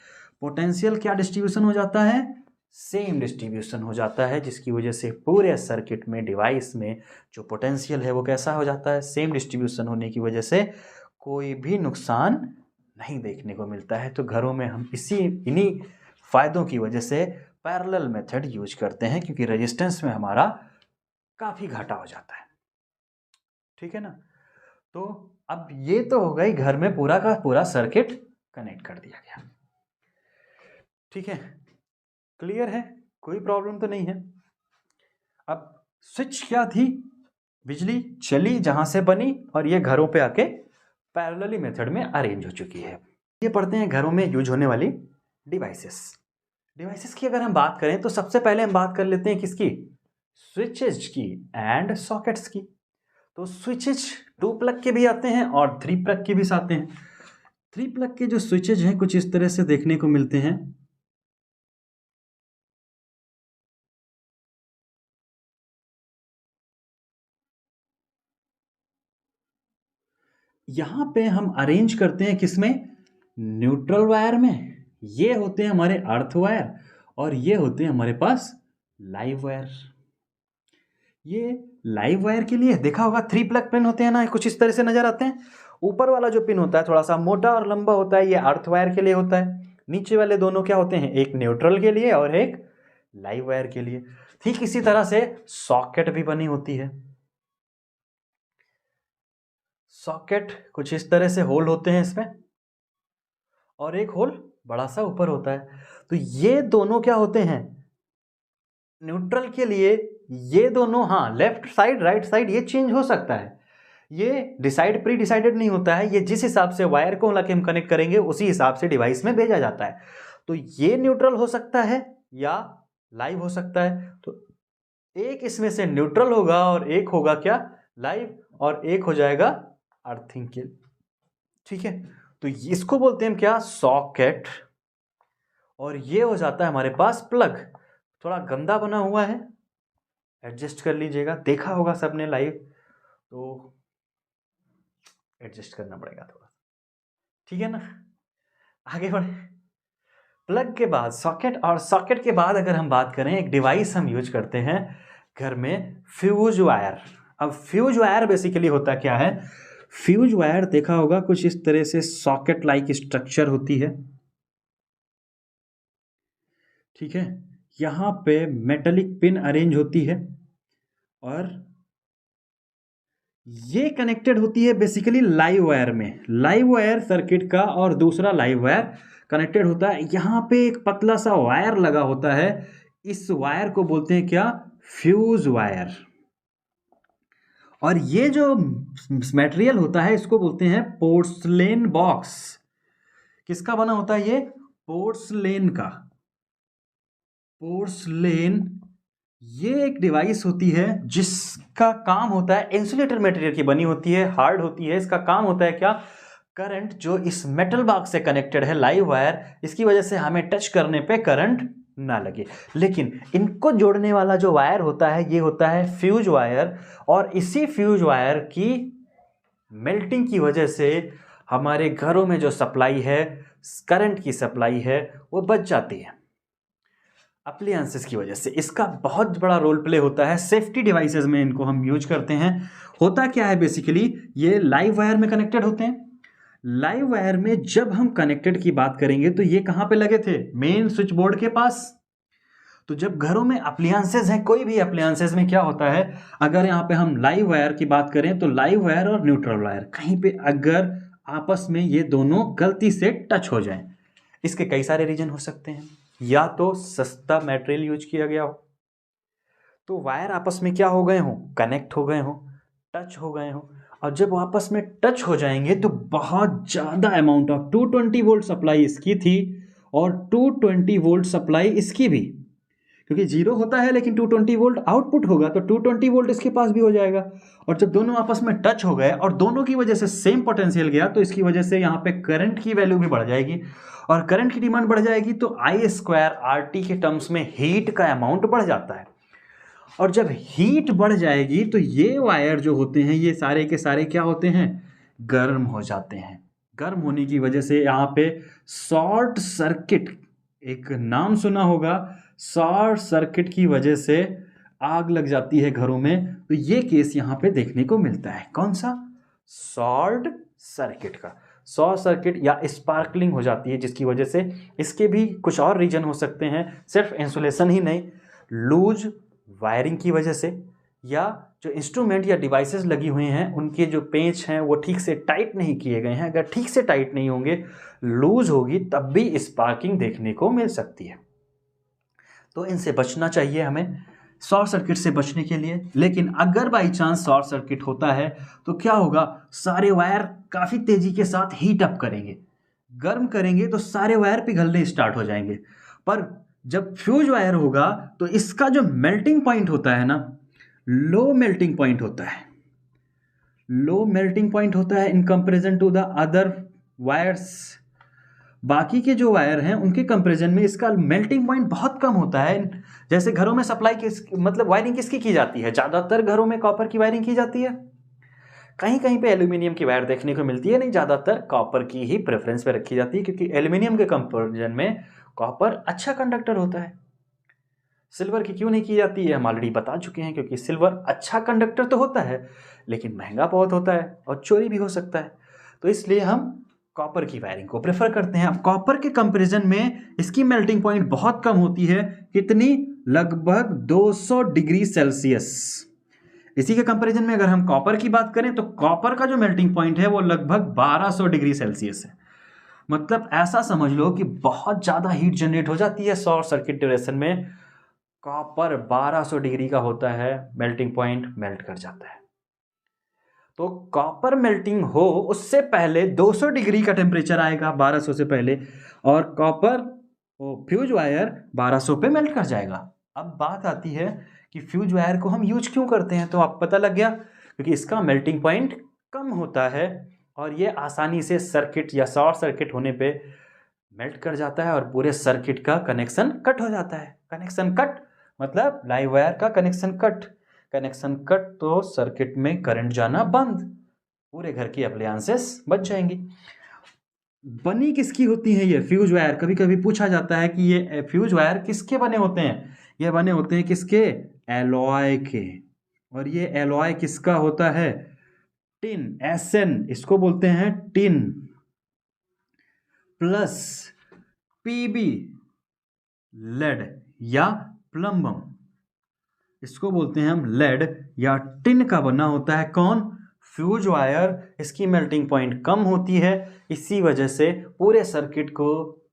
पोटेंशियल क्या डिस्ट्रीब्यूशन हो जाता है, सेम डिस्ट्रीब्यूशन हो जाता है, जिसकी वजह से पूरे सर्किट में, डिवाइस में जो पोटेंशियल है वो कैसा हो जाता है, सेम डिस्ट्रीब्यूशन होने की वजह से कोई भी नुकसान नहीं देखने को मिलता है। तो घरों में हम इन्हीं फायदों की वजह से पैरेलल मेथड यूज करते हैं, क्योंकि रेजिस्टेंस में हमारा काफ़ी घाटा हो जाता है। ठीक है ना। तो अब ये तो हो गई, घर में पूरा का पूरा सर्किट कनेक्ट कर दिया गया। ठीक है, क्लियर है, कोई प्रॉब्लम तो नहीं है। अब स्विच क्या थी, बिजली चली जहां से बनी और ये घरों पे आके पैरेलली मेथड में अरेंज हो चुकी है। ये पढ़ते हैं घरों में यूज होने वाली डिवाइसेस की अगर हम बात करें तो सबसे पहले हम बात कर लेते हैं किसकी, स्विचेज की एंड सॉकेट्स की। तो स्विचेज 2 प्लग के भी आते हैं और 3 प्लग के भी आते हैं। 3 प्लग के जो स्विचेज हैं कुछ इस तरह से देखने को मिलते हैं। यहां पे हम अरेंज करते हैं किसमें, न्यूट्रल वायर में। ये होते हैं हमारे अर्थ वायर और ये होते हैं हमारे पास लाइव वायर। ये लाइव वायर के लिए देखा होगा 3 प्लग पिन होते हैं ना, कुछ इस तरह से नजर आते हैं। ऊपर वाला जो पिन होता है थोड़ा सा मोटा और लंबा होता है, ये अर्थ वायर के लिए होता है। नीचे वाले दोनों क्या होते हैं, एक न्यूट्रल के लिए और एक लाइव वायर के लिए। ठीक इसी तरह से सॉकेट भी बनी होती है। सॉकेट कुछ इस तरह से होल होते हैं इसमें, और एक होल बड़ा सा ऊपर होता है। तो ये दोनों क्या होते हैं, न्यूट्रल के लिए। ये दोनों, हाँ, लेफ्ट साइड राइट साइड ये चेंज हो सकता है, ये प्री डिसाइडेड नहीं होता है। ये जिस हिसाब से वायर को लाके हम कनेक्ट करेंगे उसी हिसाब से डिवाइस में भेजा जाता है। तो ये न्यूट्रल हो सकता है या लाइव हो सकता है। तो एक इसमें से न्यूट्रल होगा और एक होगा क्या, लाइव, और एक हो जाएगा अर्थिंग के। ठीक है, तो इसको बोलते हैं क्या, सॉकेट। और ये हो जाता है हमारे पास प्लग। थोड़ा गंदा बना हुआ है, एडजस्ट कर लीजिएगा, देखा होगा सबने लाइव, तो एडजस्ट करना पड़ेगा थोड़ा। ठीक है ना, आगे बढ़े। प्लग के बाद सॉकेट, और सॉकेट के बाद अगर हम बात करें एक डिवाइस हम यूज करते हैं घर में, फ्यूज वायर। अब फ्यूज वायर बेसिकली होता क्या है, फ्यूज वायर देखा होगा कुछ इस तरह से सॉकेट लाइक स्ट्रक्चर होती है। ठीक है, यहां पे मेटेलिक पिन अरेंज होती है और ये कनेक्टेड होती है बेसिकली लाइव वायर में। लाइव वायर सर्किट का और दूसरा लाइव वायर कनेक्टेड होता है। यहां पे एक पतला सा वायर लगा होता है, इस वायर को बोलते हैं क्या, फ्यूज वायर। और ये जो मटेरियल होता है इसको बोलते हैं पोर्सलेन बॉक्स। किसका बना होता है ये, पोर्सलेन का, पोर्सलेन ये एक डिवाइस होती है जिसका काम होता है, इंसुलेटर मटेरियल की बनी होती है, हार्ड होती है। इसका काम होता है क्या, करंट जो इस मेटल बॉक्स से कनेक्टेड है, लाइव वायर, इसकी वजह से हमें टच करने पे करंट ना लगे। लेकिन इनको जोड़ने वाला जो वायर होता है ये होता है फ्यूज वायर, और इसी फ्यूज वायर की मेल्टिंग की वजह से हमारे घरों में जो सप्लाई है, करंट की सप्लाई है, वो बच जाती है अप्लायंसेस की वजह से। इसका बहुत बड़ा रोल प्ले होता है सेफ्टी डिवाइसेस में, इनको हम यूज करते हैं। होता क्या है बेसिकली, ये लाइव वायर में कनेक्टेड होते हैं। लाइव वायर में जब हम कनेक्टेड की बात करेंगे तो ये कहां पे लगे थे, मेन स्विच बोर्ड के पास। तो जब घरों में अप्लायंसेस हैं, कोई भी अप्लायंसेस में क्या होता है, अगर यहाँ पे हम लाइव वायर की बात करें तो लाइव वायर और न्यूट्रल वायर कहीं पे अगर आपस में ये दोनों गलती से टच हो जाएं, इसके कई सारे रीजन हो सकते हैं। या तो सस्ता मटेरियल यूज किया गया हो, तो वायर आपस में क्या हो गए हो, कनेक्ट हो गए हो, टच हो गए हो, और जब आपस में टच हो जाएंगे तो बहुत ज़्यादा अमाउंट ऑफ 220 वोल्ट सप्लाई इसकी थी और 220 वोल्ट सप्लाई इसकी भी, क्योंकि जीरो होता है लेकिन 220 वोल्ट आउटपुट होगा तो 220 वोल्ट इसके पास भी हो जाएगा। और जब दोनों आपस में टच हो गए और दोनों की वजह से सेम पोटेंशियल गया तो इसकी वजह से यहाँ पे करंट की वैल्यू भी बढ़ जाएगी, और करंट की डिमांड बढ़ जाएगी तो आई स्क्वायर आर टी के टर्म्स में हीट का अमाउंट बढ़ जाता है। और जब हीट बढ़ जाएगी तो ये वायर जो होते हैं ये सारे के सारे क्या होते हैं, गर्म हो जाते हैं। गर्म होने की वजह से यहाँ पे शॉर्ट सर्किट, एक नाम सुना होगा, शॉर्ट सर्किट की वजह से आग लग जाती है घरों में। तो ये केस यहाँ पे देखने को मिलता है, कौन सा, शॉर्ट सर्किट का। शॉर्ट सर्किट या स्पार्कलिंग हो जाती है जिसकी वजह से, इसके भी कुछ और रीजन हो सकते हैं, सिर्फ इंसुलेशन ही नहीं, लूज वायरिंग की वजह से, या जो इंस्ट्रूमेंट या डिवाइसेस लगी हुई हैं उनके जो पेंच हैं वो ठीक से टाइट नहीं किए गए हैं। अगर ठीक से टाइट नहीं होंगे, लूज होगी, तब भी स्पार्किंग देखने को मिल सकती है। तो इनसे बचना चाहिए हमें, शॉर्ट सर्किट से बचने के लिए। लेकिन अगर बाई चांस शॉर्ट सर्किट होता है तो क्या होगा, सारे वायर काफ़ी तेज़ी के साथ हीट अप करेंगे, गर्म करेंगे तो सारे वायर पिघलने स्टार्ट हो जाएंगे। पर जब फ्यूज वायर होगा तो इसका जो मेल्टिंग पॉइंट होता है ना, लो मेल्टिंग पॉइंट होता है, लो मेल्टिंग पॉइंट होता है in comparison to the other wires. बाकी के जो वायर हैं उनके कंपेरिजन में इसका मेल्टिंग पॉइंट बहुत कम होता है। जैसे घरों में सप्लाई किस, मतलब वायरिंग किसकी की जाती है, ज़्यादातर घरों में कॉपर की वायरिंग की जाती है, कहीं कहीं पे एल्यूमिनियम की वायर देखने को मिलती है, नहीं ज़्यादातर कॉपर की ही प्रेफरेंस पे रखी जाती है, क्योंकि एल्यूमिनियम के कंपेरिजन में कॉपर अच्छा कंडक्टर होता है। सिल्वर की क्यों नहीं की जाती है हम ऑलरेडी बता चुके हैं, क्योंकि सिल्वर अच्छा कंडक्टर तो होता है लेकिन महंगा बहुत होता है और चोरी भी हो सकता है, तो इसलिए हम कॉपर की वायरिंग को प्रेफर करते हैं। अब कॉपर के कंपैरिजन में इसकी मेल्टिंग पॉइंट बहुत कम होती है, कितनी, लगभग 200 डिग्री सेल्सियस। इसी के कंपैरिजन में अगर हम कॉपर की बात करें तो कॉपर का जो मेल्टिंग पॉइंट है वो लगभग 1200 डिग्री सेल्सियस है। मतलब ऐसा समझ लो कि बहुत ज़्यादा हीट जनरेट हो जाती है शॉर्ट सर्किट ड्यूरेशन में। कॉपर 1200 डिग्री का होता है, मेल्टिंग पॉइंट मेल्ट कर जाता है। तो कॉपर मेल्टिंग हो उससे पहले 200 डिग्री का टेम्परेचर आएगा 1200 से पहले, और कॉपर फ्यूज वायर 1200 पे मेल्ट कर जाएगा। अब बात आती है कि फ्यूज वायर को हम यूज क्यों करते हैं, तो आप पता लग गया, क्योंकि इसका मेल्टिंग पॉइंट कम होता है और ये आसानी से सर्किट या शॉर्ट सर्किट होने पे मेल्ट कर जाता है और पूरे सर्किट का कनेक्शन कट हो जाता है। कनेक्शन कट मतलब लाइव वायर का कनेक्शन कट, कनेक्शन कट तो सर्किट में करंट जाना बंद, पूरे घर की अप्लायंसेस बच जाएंगी। बनी किसकी होती है ये फ्यूज वायर, कभी कभी पूछा जाता है कि ये फ्यूज वायर किसके बने होते हैं, ये बने होते हैं किसके, एलॉय के। और ये एलॉय किसका होता है, टिन, एसएन इसको बोलते हैं टिन, प्लस पीबी लेड या प्लम्बम, इसको बोलते हैं हम लेड या टिन का बना होता है कौन, फ्यूज वायर। इसकी मेल्टिंग पॉइंट कम होती है, इसी वजह से पूरे सर्किट को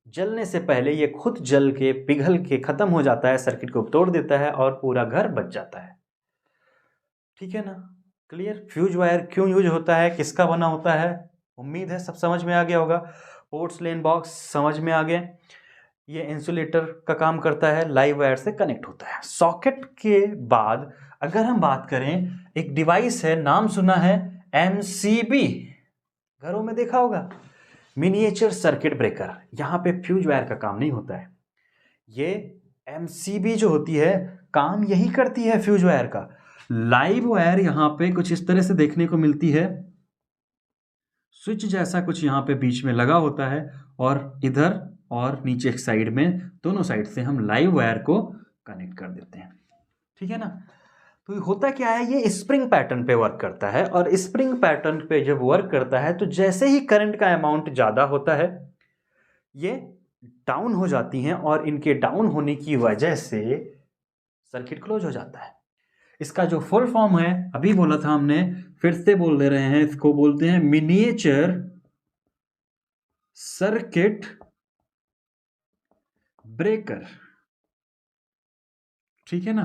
जलने से पहले ये खुद जल के पिघल के ख़त्म हो जाता है, सर्किट को तोड़ देता है और पूरा घर बच जाता है। ठीक है ना, क्लियर। फ्यूज वायर क्यों यूज होता है, किसका बना होता है, उम्मीद है सब समझ में आ गया होगा। पोर्सलेन बॉक्स समझ में आ गए। ये इंसुलेटर का काम करता है, लाइव वायर से कनेक्ट होता है। सॉकेट के बाद अगर हम बात करें, एक डिवाइस है, नाम सुना है, एमसीबी, घरों में देखा होगा, मिनिएचर सर्किट ब्रेकर। यहाँ पे फ्यूज वायर का काम नहीं होता है। ये एमसीबी जो होती है, काम यही करती है फ्यूज वायर का। लाइव वायर यहाँ पे कुछ इस तरह से देखने को मिलती है, स्विच जैसा कुछ यहाँ पे बीच में लगा होता है, और इधर और नीचे एक साइड में, दोनों साइड से हम लाइव वायर को कनेक्ट कर देते हैं। ठीक है ना। तो होता क्या है, ये स्प्रिंग पैटर्न पे वर्क करता है, और स्प्रिंग पैटर्न पे जब वर्क करता है तो जैसे ही करंट का अमाउंट ज़्यादा होता है, ये डाउन हो जाती हैं, और इनके डाउन होने की वजह से सर्किट क्लोज हो जाता है। इसका जो फुल फॉर्म है, अभी बोला था हमने, फिर से बोल दे रहे हैं, इसको बोलते हैं मिनिएचर सर्किट ब्रेकर। ठीक है ना।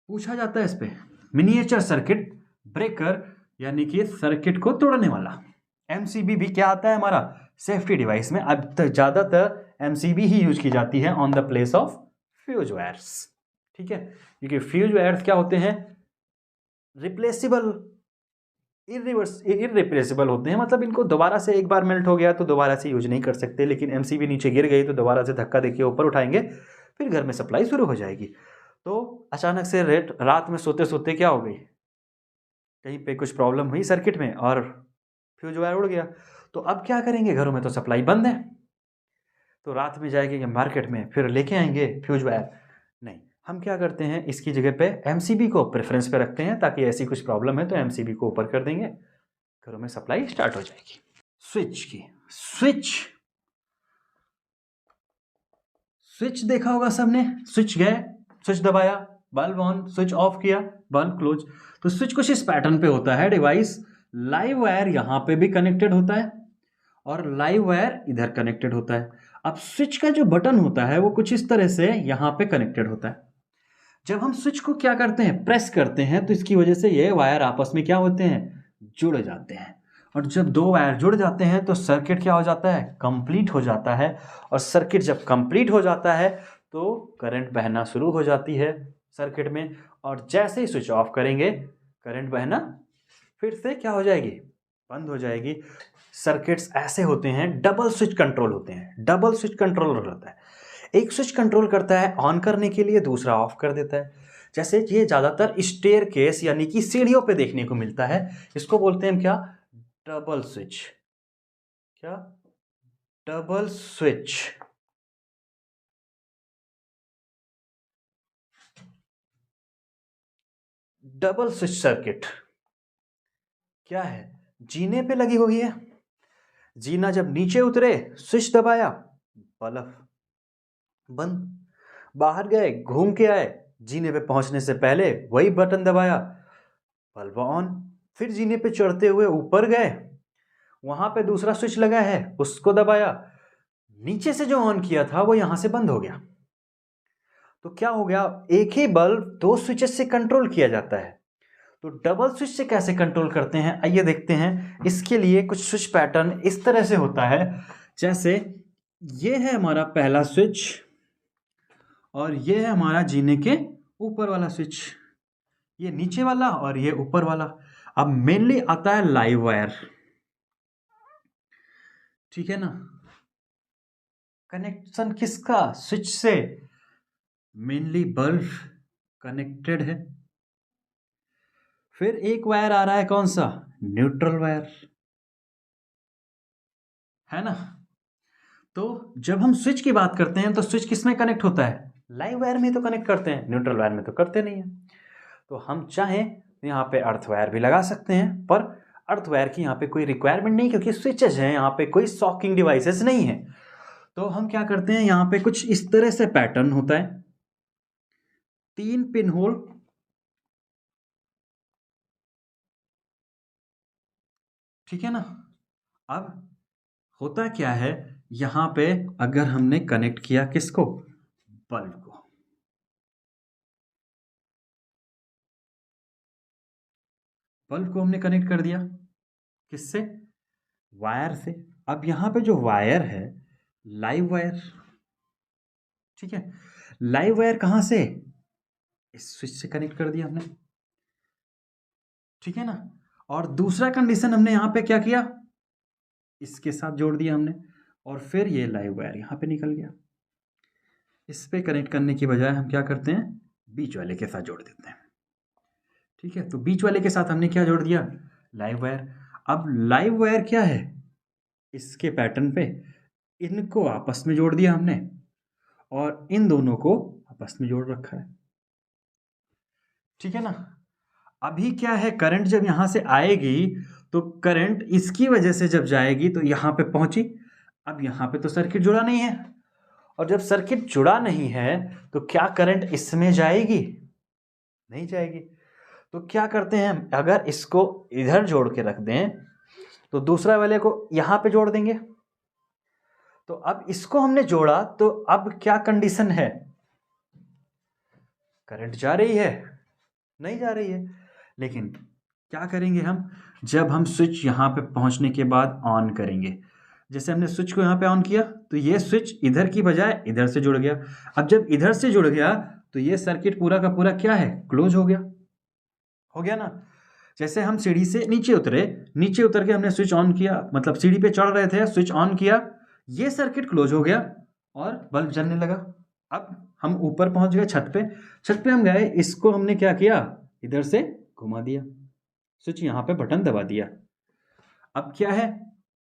पूछा जाता है इस पे, मिनिएचर सर्किट ब्रेकर, यानी कि सर्किट को तोड़ने वाला। एमसीबी भी क्या आता है हमारा, सेफ्टी डिवाइस में। अब तक ज़्यादातर एमसीबी ही यूज की जाती है on the place of fuse wires. ठीक है, क्योंकि फ्यूज वायर्स क्या होते हैं, रिप्लेसिबल, इरिप्लेसिबल होते हैं, मतलब इनको दोबारा से एक बार मेल्ट हो गया तो दोबारा से यूज नहीं कर सकते। लेकिन एमसीबी नीचे गिर गई तो दोबारा से धक्का देके ऊपर उठाएंगे, फिर घर में सप्लाई शुरू हो जाएगी। तो अचानक से रात में सोते सोते क्या हो गई, कहीं पे कुछ प्रॉब्लम हुई सर्किट में और फ्यूज वायर उड़ गया। तो अब क्या करेंगे, घरों में तो सप्लाई बंद है, तो रात में जाएंगे मार्केट में फिर लेके आएंगे फ्यूज वायर। नहीं, हम क्या करते हैं, इसकी जगह पे एमसीबी को प्रेफरेंस पे रखते हैं, ताकि ऐसी कुछ प्रॉब्लम है तो एमसीबी को ऊपर कर देंगे, घरों में सप्लाई स्टार्ट हो जाएगी। स्विच देखा होगा सबने, स्विच गए, स्विच दबाया, बल्ब ऑन, स्विच ऑफ किया, बल्ब क्लोज। तो स्विच कुछ इस पैटर्न पे होता है डिवाइस। लाइव वायर यहाँ पे भी कनेक्टेड होता है, और लाइव वायर इधर कनेक्टेड होता है। अब स्विच का जो बटन होता है वो कुछ इस तरह से यहाँ पे कनेक्टेड होता है। जब हम स्विच को क्या करते हैं, प्रेस करते हैं, तो इसकी वजह से ये वायर आपस में क्या होते हैं, जुड़ जाते हैं। और जब दो वायर जुड़ जाते हैं तो सर्किट क्या हो जाता है, कंप्लीट हो जाता है। और सर्किट जब कंप्लीट हो जाता है तो करंट बहना शुरू हो जाती है सर्किट में, और जैसे ही स्विच ऑफ करेंगे करंट बहना फिर से क्या हो जाएगी, बंद हो जाएगी। सर्किट्स ऐसे होते हैं, डबल स्विच कंट्रोल होते हैं। डबल स्विच कंट्रोलर होता है, एक स्विच कंट्रोल करता है ऑन करने के लिए, दूसरा ऑफ कर देता है। जैसे ये ज़्यादातर स्टेयर केस यानी कि सीढ़ियों पे देखने को मिलता है। इसको बोलते हैं क्या, डबल स्विच। क्या, double switch. Double switch circuit क्या है, जीने पे लगी हुई है। जीना जब नीचे उतरे, स्विच दबाया, बल्ब बंद। बाहर गए, घूम के आए, जीने पे पहुंचने से पहले वही बटन दबाया, बल्ब ऑन। फिर जीने पे चढ़ते हुए ऊपर गए, वहां पे दूसरा स्विच लगा है, उसको दबाया, नीचे से जो ऑन किया था वो यहां से बंद हो गया। तो क्या हो गया, एक ही बल्ब दो स्विचेस से कंट्रोल किया जाता है। तो डबल स्विच से कैसे कंट्रोल करते हैं, आइए देखते हैं। इसके लिए कुछ स्विच पैटर्न इस तरह से होता है, जैसे ये है हमारा पहला स्विच, और ये है हमारा जीने के ऊपर वाला स्विच, ये नीचे वाला और ये ऊपर वाला। अब मेनली आता है लाइव वायर। ठीक है ना, कनेक्शन किसका, स्विच से। मेनली बल्ब कनेक्टेड है। फिर एक वायर आ रहा है, कौन सा, न्यूट्रल वायर, है ना। तो जब हम स्विच की बात करते हैं तो स्विच किस में कनेक्ट होता है, लाइव वायर में तो कनेक्ट करते हैं, न्यूट्रल वायर में तो करते नहीं है। तो हम चाहें तो यहाँ पे अर्थ वायर भी लगा सकते हैं, पर अर्थ वायर की यहाँ पे कोई रिक्वायरमेंट नहीं, क्योंकि स्विचेज हैं, यहाँ पे कोई सॉकिंग डिवाइसेस नहीं है। तो हम क्या करते हैं, यहाँ पे कुछ इस तरह से पैटर्न होता है, 3 पिन होल, ठीक है ना। अब होता क्या है, यहां पे अगर हमने कनेक्ट किया किसको, बल्ब को, बल्ब को हमने कनेक्ट कर दिया, किससे, वायर से। अब यहां पे जो वायर है, लाइव वायर। ठीक है, लाइव वायर कहाँ से? इस स्विच से कनेक्ट कर दिया हमने, ठीक है ना। और दूसरा कंडीशन हमने यहाँ पे क्या किया, इसके साथ जोड़ दिया हमने, और फिर ये लाइव वायर यहाँ पे निकल गया। इस पे कनेक्ट करने की बजाय हम क्या करते हैं, बीच वाले के साथ जोड़ देते हैं। ठीक है, तो बीच वाले के साथ हमने क्या जोड़ दिया, लाइव वायर। अब लाइव वायर क्या है, इसके पैटर्न पे इनको आपस में जोड़ दिया हमने और इन दोनों को आपस में जोड़ रखा है। ठीक है ना। अभी क्या है, करंट जब यहां से आएगी तो करंट इसकी वजह से जब जाएगी तो यहां पे पहुंची। अब यहां पे तो सर्किट जुड़ा नहीं है, और जब सर्किट जुड़ा नहीं है तो क्या करंट इसमें जाएगी? नहीं जाएगी। तो क्या करते हैं, अगर इसको इधर जोड़ के रख दें तो दूसरा वाले को यहां पे जोड़ देंगे। तो अब इसको हमने जोड़ा तो अब क्या कंडीशन है, करंट जा रही है? नहीं जा रही है। लेकिन क्या करेंगे हम, जब हम स्विच यहां पे पहुंचने के बाद ऑन करेंगे, जैसे हमने स्विच को यहां पे ऑन किया तो ये स्विच इधर की बजाय इधर से जुड़ गया। अब जब इधर से जुड़ गया तो ये सर्किट पूरा का पूरा क्या है, क्लोज हो गया। हो गया ना। जैसे हम सीढ़ी से नीचे उतरे, नीचे उतर के हमने स्विच ऑन किया, मतलब सीढ़ी पे चढ़ रहे थे, स्विच ऑन किया, ये सर्किट क्लोज हो गया और बल्ब जलने लगा। अब हम ऊपर पहुंच गए छत पे, छत पे हम गए, इसको हमने क्या किया, इधर से घुमा दिया, स्विच यहाँ पे बटन दबा दिया। अब क्या है,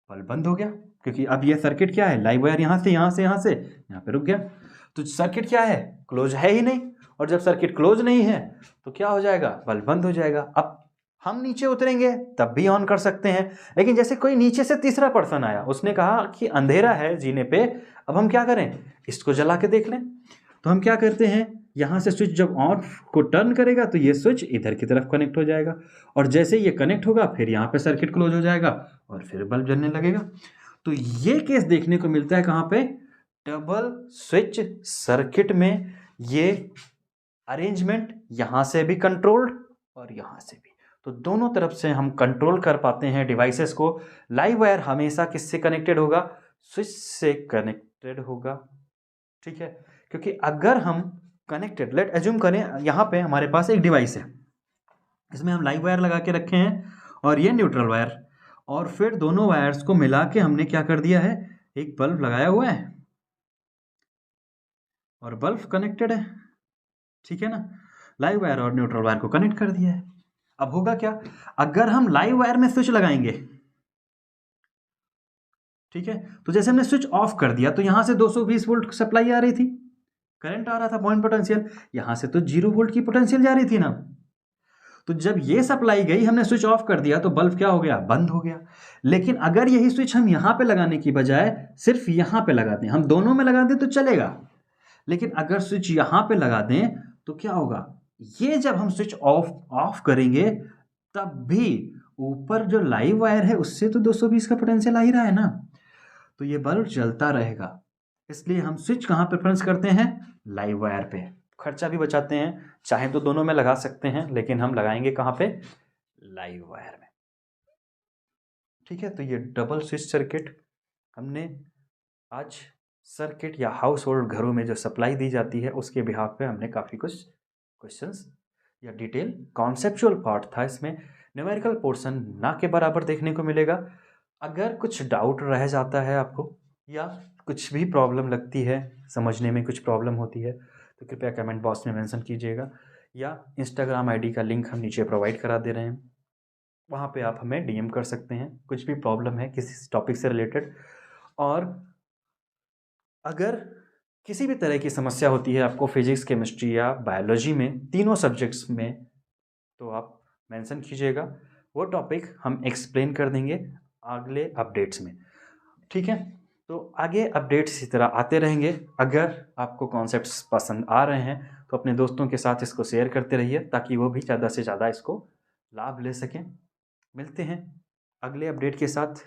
बल्ब बंद हो गया, क्योंकि अब ये सर्किट क्या है, लाइव वायर यहाँ से यहाँ पे रुक गया। तो सर्किट क्या है, क्लोज है ही नहीं। और जब सर्किट क्लोज नहीं है तो क्या हो जाएगा, बल्ब बंद हो जाएगा। अब हम नीचे उतरेंगे तब भी ऑन कर सकते हैं, लेकिन जैसे कोई नीचे से तीसरा पर्सन आया, उसने कहा कि अंधेरा है जीने पे, अब हम क्या करें, इसको जला के देख लें। तो हम क्या करते हैं, यहाँ से स्विच जब ऑन को टर्न करेगा तो ये स्विच इधर की तरफ कनेक्ट हो जाएगा, और जैसे ये कनेक्ट होगा फिर यहाँ पे सर्किट क्लोज हो जाएगा और फिर बल्ब जलने लगेगा। तो ये केस देखने को मिलता है कहाँ पे, डबल स्विच सर्किट में। ये अरेंजमेंट यहाँ से भी कंट्रोल्ड और यहाँ से भी, तो दोनों तरफ से हम कंट्रोल कर पाते हैं डिवाइसेस को। लाइव वायर हमेशा किससे कनेक्टेड होगा, स्विच से कनेक्टेड होगा। ठीक है, क्योंकि अगर हम कनेक्टेड, लेट एज्यूम करें यहाँ पे हमारे पास एक डिवाइस है, इसमें हम लाइव वायर लगा के रखे हैं और ये न्यूट्रल वायर, और फिर दोनों वायर्स को मिला के हमने क्या कर दिया है, एक बल्ब लगाया हुआ है और बल्ब कनेक्टेड है। ठीक है ना, लाइव वायर और न्यूट्रल वायर को कनेक्ट कर दिया है। अब होगा क्या, अगर हम लाइव वायर में स्विच लगाएंगे, ठीक है, तो जैसे हमने स्विच ऑफ कर दिया तो यहां से 220 वोल्ट सप्लाई आ रही थी, करंट आ रहा था, पॉइंट पोटेंशियल, यहां से तो 0 वोल्ट की पोटेंशियल जा रही थी ना। तो जब ये सप्लाई गई, हमने स्विच ऑफ कर दिया तो बल्ब क्या हो गया, बंद हो गया। लेकिन अगर यही स्विच हम यहां पे लगाने की बजाय सिर्फ यहां पे लगा दें, हम दोनों में लगा दें तो चलेगा, लेकिन अगर स्विच यहां पे लगा दें तो क्या होगा, ये जब हम स्विच ऑफ करेंगे तब भी ऊपर जो लाइव वायर है उससे तो 220 का पोटेंशियल आ ही रहा है ना, तो ये बल्ब जलता रहेगा। इसलिए हम स्विच कहाँ प्रेफरेंस करते हैं, लाइव वायर पे, खर्चा भी बचाते हैं। चाहे तो दोनों में लगा सकते हैं, लेकिन हम लगाएंगे कहाँ पे, लाइव वायर में। ठीक है, तो ये डबल स्विच सर्किट हमने आज सर्किट या हाउस होल्ड घरों में जो सप्लाई दी जाती है उसके बिहाफ पे हमने काफ़ी कुछ क्वेश्चंस या डिटेल कॉन्सेप्चुअल पार्ट था, इसमें न्यूमेरिकल पोर्शन ना के बराबर देखने को मिलेगा। अगर कुछ डाउट रह जाता है आपको या कुछ भी प्रॉब्लम लगती है, समझने में कुछ प्रॉब्लम होती है, तो कृपया कमेंट बॉक्स में मेंशन कीजिएगा, या इंस्टाग्राम आईडी का लिंक हम नीचे प्रोवाइड करा दे रहे हैं, वहाँ पे आप हमें डीएम कर सकते हैं, कुछ भी प्रॉब्लम है किसी टॉपिक से रिलेटेड। और अगर किसी भी तरह की समस्या होती है आपको फिजिक्स, केमिस्ट्री या बायोलॉजी में, तीनों सब्जेक्ट्स में, तो आप मेंशन कीजिएगा, वो टॉपिक हम एक्सप्लेन कर देंगे अगले अपडेट्स में। ठीक है, तो आगे अपडेट्स इसी तरह आते रहेंगे। अगर आपको कॉन्सेप्ट्स पसंद आ रहे हैं तो अपने दोस्तों के साथ इसको शेयर करते रहिए, ताकि वो भी ज़्यादा से ज़्यादा इसको लाभ ले सकें। मिलते हैं अगले अपडेट के साथ।